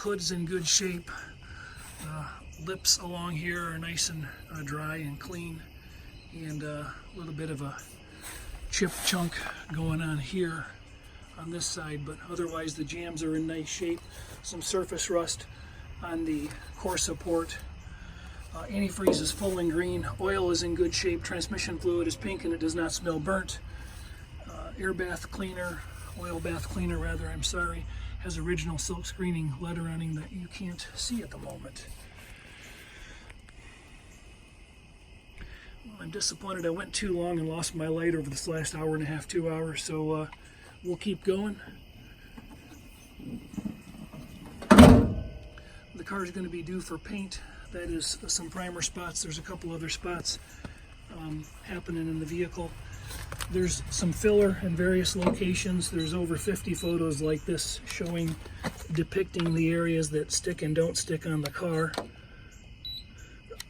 hood's in good shape. Lips along here are nice and dry and clean, and a little bit of a chip chunk going on here on this side, but otherwise the jambs are in nice shape. Some surface rust on the core support. Antifreeze is full and green. Oil is in good shape. Transmission fluid is pink and it does not smell burnt. Air bath cleaner, oil bath cleaner rather, I'm sorry, has original silk screening lettering that you can't see at the moment. I'm disappointed I went too long and lost my light over this last hour and a half, 2 hours, so we'll keep going. The car is going to be due for paint. That is some primer spots. There's a couple other spots happening in the vehicle. There's some filler in various locations. There's over 50 photos like this depicting the areas that stick and don't stick on the car.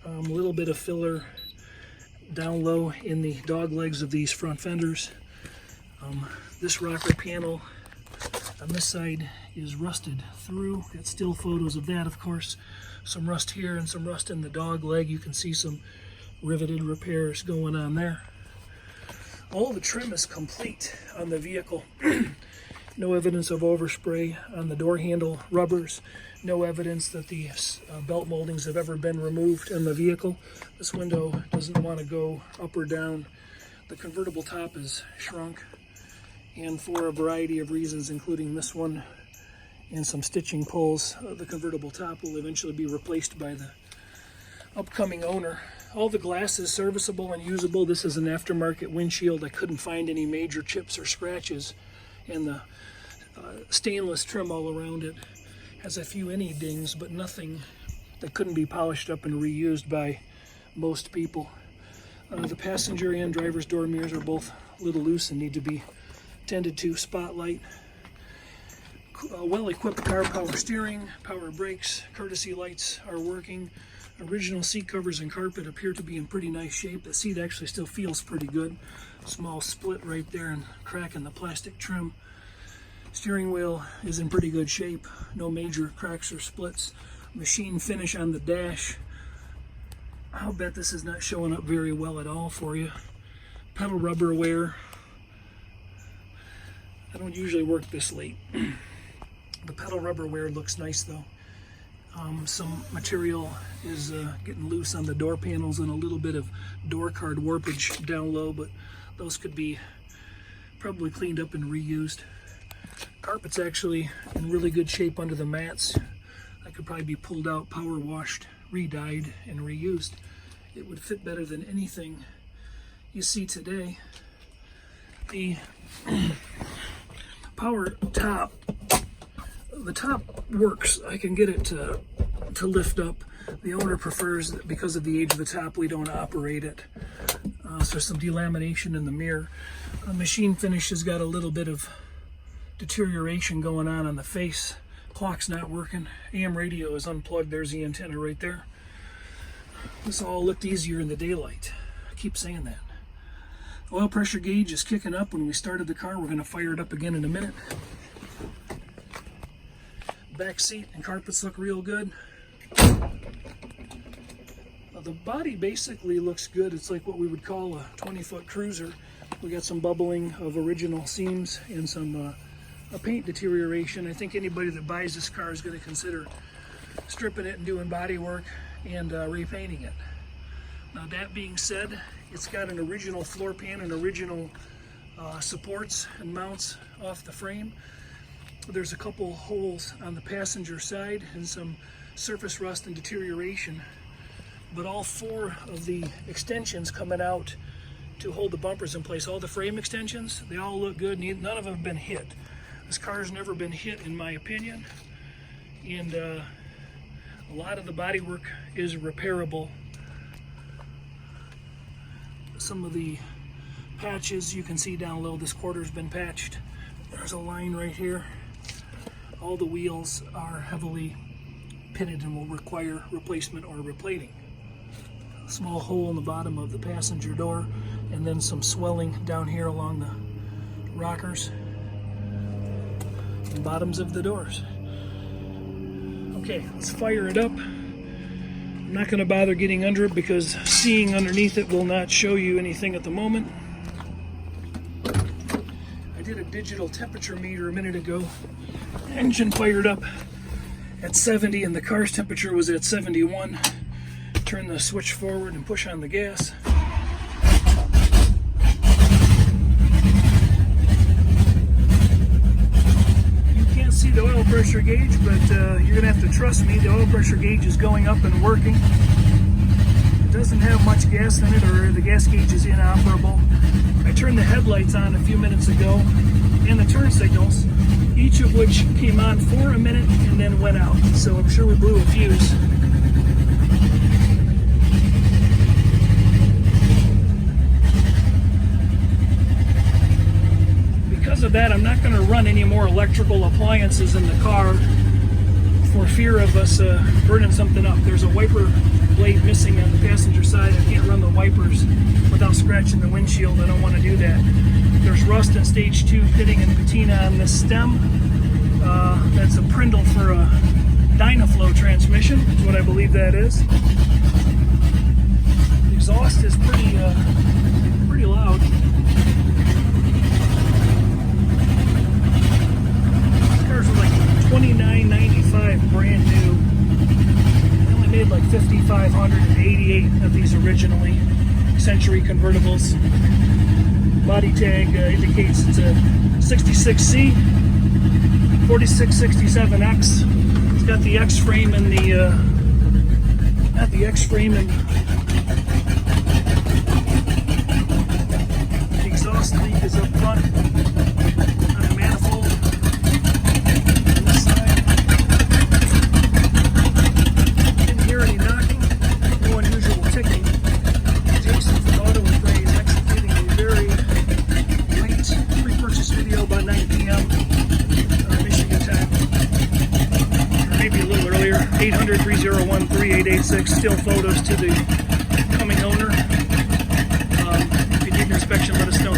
A little bit of filler down low in the dog legs of these front fenders. This rocker panel on this side is rusted through. Got still photos of that, of course. Some rust here and some rust in the dog leg. You can see some riveted repairs going on there. All the trim is complete on the vehicle. No evidence of overspray on the door handle rubbers. No evidence that the belt moldings have ever been removed in the vehicle. This window doesn't want to go up or down. The convertible top is shrunk, and for a variety of reasons, including this one and some stitching pulls, the convertible top will eventually be replaced by the upcoming owner. All the glass is serviceable and usable. This is an aftermarket windshield. I couldn't find any major chips or scratches, and the stainless trim all around it has a few any dings, but nothing that couldn't be polished up and reused by most people. The passenger and driver's door mirrors are both a little loose and need to be tended to. Spotlight, well-equipped car, power steering, power brakes, courtesy lights are working. Original seat covers and carpet appear to be in pretty nice shape. The seat actually still feels pretty good. Small split right there and crack in the plastic trim. Steering wheel is in pretty good shape. No major cracks or splits. Machine finish on the dash. I'll bet this is not showing up very well at all for you. Pedal rubber wear. I don't usually work this late. The pedal rubber wear looks nice though. Some material is getting loose on the door panels and a little bit of door card warpage down low, but those could be probably cleaned up and reused. Carpet's actually in really good shape under the mats. That could probably be pulled out, power washed, re-dyed, and reused. It would fit better than anything you see today. The power top, the top works. I can get it to lift up. The owner prefers that because of the age of the top, we don't operate it. So there's some delamination in the mirror. The machine finish has got a little bit of deterioration going on the face. Clock's not working. AM radio is unplugged. There's the antenna right there. This all looked easier in the daylight. I keep saying that. Oil pressure gauge is kicking up when we started the car. We're going to fire it up again in a minute. Back seat and carpets look real good. The body basically looks good. It's like what we would call a 20-foot cruiser. We got some bubbling of original seams and some paint deterioration. I think anybody that buys this car is going to consider stripping it and doing body work and repainting it. Now that being said, it's got an original floor pan and original supports and mounts off the frame. There's a couple holes on the passenger side and some surface rust and deterioration, but all four of the extensions coming out to hold the bumpers in place, all the frame extensions, they all look good. None of them have been hit. This car's never been hit in my opinion, and a lot of the bodywork is repairable. Some of the patches you can see down low, this quarter's been patched. There's a line right here. All the wheels are heavily pitted and will require replacement or replating. A small hole in the bottom of the passenger door, and then some swelling down here along the rockers and bottoms of the doors. Okay, let's fire it up. I'm not going to bother getting under it because seeing underneath it will not show you anything at the moment. I did a digital temperature meter a minute ago. Engine fired up at 70 and the car's temperature was at 71. Turn the switch forward and push on the gas. See the oil pressure gauge, but you're gonna have to trust me. The oil pressure gauge is going up and working. It doesn't have much gas in it, or the gas gauge is inoperable. I turned the headlights on a few minutes ago and the turn signals, each of which came on for a minute and then went out. So I'm sure we blew a fuse. Because of that, I'm not going to run any more electrical appliances in the car for fear of us burning something up. There's a wiper blade missing on the passenger side. I can't run the wipers without scratching the windshield. I don't want to do that. There's rust in stage 2 pitting and patina on this stem. That's a Prindle for a Dynaflow transmission, is what I believe that is. The exhaust is pretty loud. Cars were like $29.95 brand new. I only made like 5,588 of these originally. Century convertibles. Body tag indicates it's a 66C, 4667X. It's got the X frame and not the X frame and the exhaust leak is up front. About 9 p.m. Michigan time, or maybe a little earlier. 800-301-3886. Still photos to the coming owner. If you need an inspection, let us know.